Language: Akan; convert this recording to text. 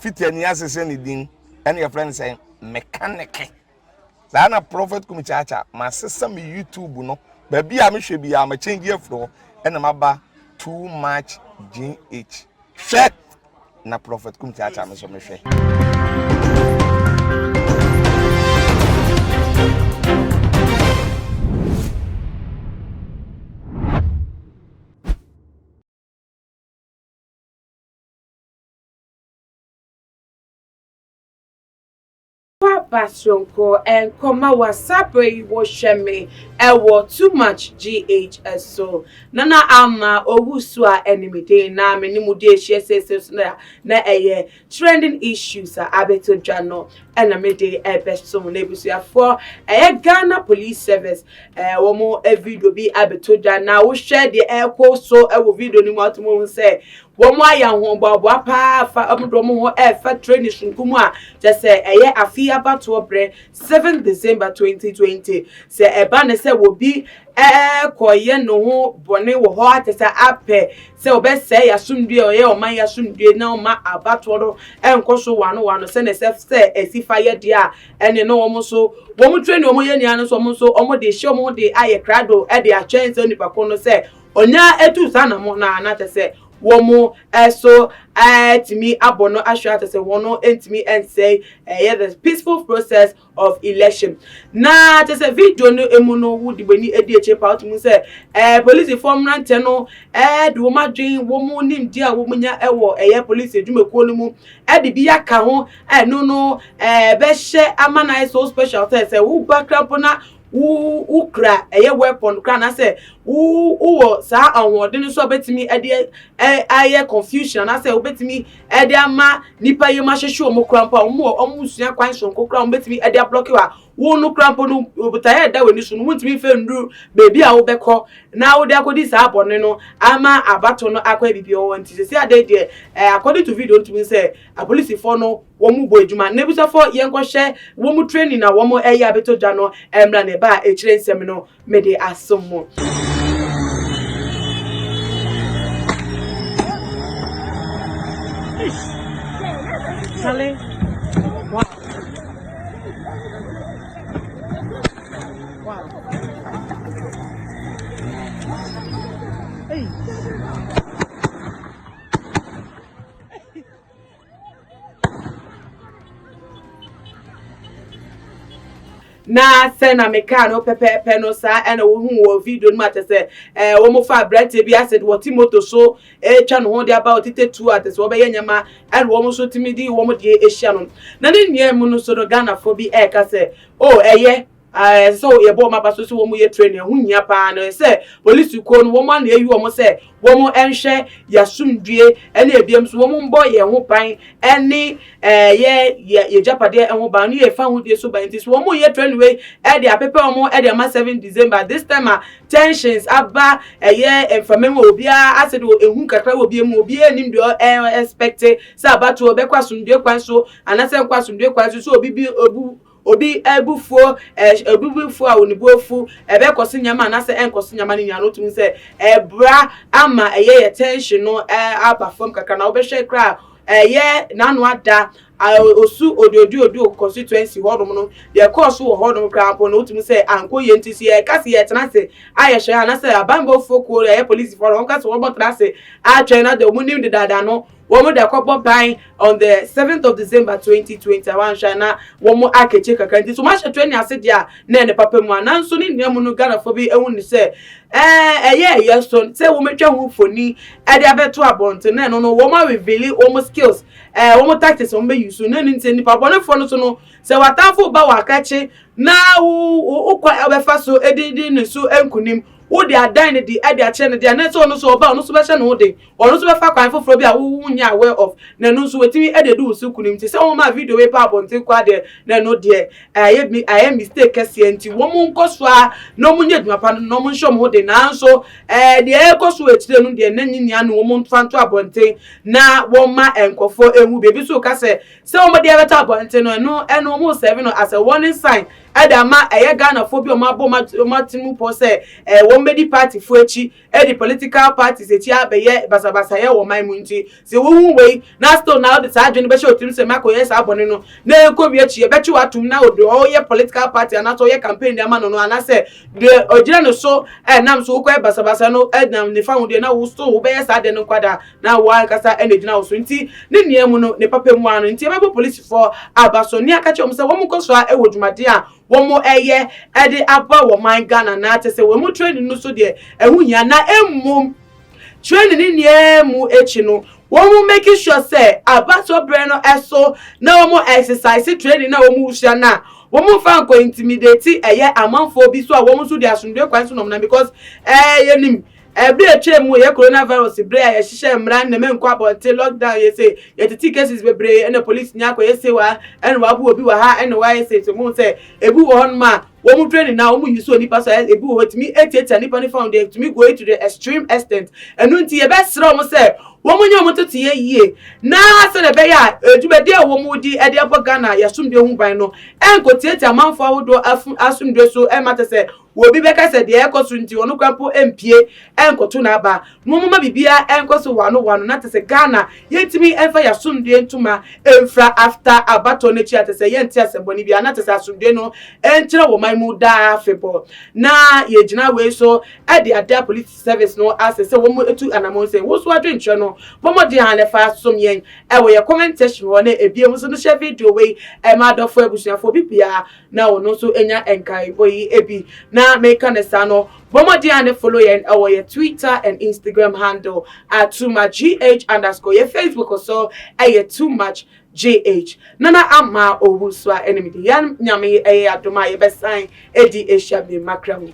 fit any assassin din and your friend saying mechanic. Sana prophet kumichacha my sister me YouTube no baby am hwe bia ma change afro and ma ba too much GH shit na prophet kumichacha me so me hwe. Passionko and Koma Wasabre Washeme Ewo too much GHS so Nana Ama Owusua enemy day na menimude says na trending issues abeto jano and a midday best so nebusia for Ghana police service womo video be abeto jana we share the echo so ewo video ni mo say womo aya ho baba pa fa amdomo ho fa training sunkumu a just say afia bato bre 7 December 2020 say eba ne say wo bi koye no ho bone wo ho atesa ape say obese ya sumdue oye o man ya sumdue na o ma abato no enkoso wano say ne say esifa ye dia ene no wo so wo training wo ye nia no so mo so omo de hye omo de aye krado e de a chance onipa ko no say onya etu sana mo na te say womo so to me abono ashwa to say wono entimi and say the peaceful process of election na to say video no emuno wudi bani edieche part mu say police form rante no de wo madwen womo nim dia wo munya ewo police edwumekuo no mu de bia ka ho no be hye amana so special say wo background na ukra weapon kra na say wo sa anwode so betimi aye confusion na say obetimi ede ama nipa ye ma hwehwe o mokrampa o sua kwan so kokra o betimi ede block wa wo no krampo no obutaye da weni so no muntimi fe nduru bebi a wo beko na wo de akodi sa abone no ama abato no akwa bibi o wanti se ade de according to video ntimi say police for no wo mu bo edwuma na bisa for ye nkohye wo mu training na wo mu abeto dwa no emra ne ba ekire nsem no me de asomo Sale. Wow. Wow. Hey. Na sena mekano pepe no sa ena wo hu video no mate se wo mo fa brate bi ased wo timoto so twa no ho de about 32 at so be nyama and wo mo so timidi wo mo de ehia no na ne nua mu no so no Ghana fo bi ka se so ye bo ma ba so wo mo ye training hu nya pa no se police ko no wo mo na eyi wo mo se wo mo enhwe yasumdue ene ebiem so wo mo mbo ye ho pan ene ye japade ho ba no ye fa ho de so ba nti so wo mo ye training we e de apepe wo mo e de ma 7 December this time tensions aba enfamemo obia asede ehun kakra obiem obi enim de expect say abato obekwa sumdue kwan so anase nkwa sumdue kwan so obi ebufuo a onibuofu ebe kosi nyama na se enkosi nyama ni nyano tumi se bra ama ye tension no aba form kaka na obehwe kra nanu ada osu odu constituency hodom no de course wo hodom kra po no tumi se anko ye ntisi kasi ye tena se ayehwe na se abango foko police for on kasi wo botra se a trainer de munim de dada no womo de kopo ban on the 7th of December 2021 shana womo akeche kaka nti so ma hwe training ase dia na ne papa mu ananso ni nemu no Ghana fo bi ehun ni se yeson se wo metwa hu foni e de abeto abonte na no womo reveal womo skills womo tactics womo be use na nti ni papa no fo no so no se watanfo ba wakache na wo kwa obefa so edidi ni so enkunim wo de adan ne de ade a che ne de na so no so oba no so be hye no de ono so be fa kwan foforo bi a wo nya aware of na no so wetimi ade do so kunim ti se wo ma video we pa bonte kwa de na no de I mistake kase anti wo mu nkoso a no mu nya duma pa no mu nhom ho de na so de ekoso etire no de na nyinia no wo mu fanto abonte na wo ma enkofo emu bebi so kase se wo mo de beta abonte no eno mo serve no as a warning sign Adama Ghana phobia Martin Pose, Wombedi party fuechi, the political parties, a tia beye, Basabasaya or my munti. The womb way, Nasto now the sergeant Bishop to say Marco, yes, Abonino, no Kobiachi, I bet you are to now do all your political party and not all your campaign, the man, and I say, the original so, and I'm so quite Basabasano, Ednam, the found the now so bears I don't know now one cassa energy now swinty, Niniamuno, the papa one, and Tiago police for Abasonia catch him, so one goes for a wood, my dear. One more a year, Eddie Abba, or my Ghana, and I say, when we training no so dear, and we are not a training in ye mu echino. One more making sure say, Abaso Breno eso, no more exercise, training no more shana. One more fan go intimidate a year among for be so a woman to the Asunde question of them because, every mu ye coronavirus bre ya hihye mran na men kwa bonte lockdown ye say ye titi cases be bre and the police nyako ye say wa and wa bu obi wa ha and wa ye say to mo say ebu wo hon ma wo mu training na wo mu use oni paso ebu wo timi 88 nipa ni found there to me go to the extreme extent and unti ye be sra mo say wo mu nyom to tie yie na se na be ya edubede wo mu di e de abo Ghana ya sumde hu ban no enko tie amanfo awodo asumde so e mate say wo bi be ka se de e koso nti onu kwampo empie enkoto na aba no mama bibia enkoso wano na te se Ghana yentimi enfa ya sumde ntuma emfra after abato ne chi ate se yenti aseboni bia na te se asumde no enkyere wo man mu da febo na ye gina we so e de ada police service no asese wo mu etu anamon se wo so adwenche no bomo de han fa som yen e wo ye comment section wo na ebie mu so no share video we e ma dofo abusuafo bibia na wo no so enya enkai boyi ebi na make an sano bomo de han follow yen e wo ye Twitter and Instagram handle at @too_much_gh_ ye Facebook also e too much GH nana ama owuswa enemy yan nyame adoma ye besan edi Asia be makram.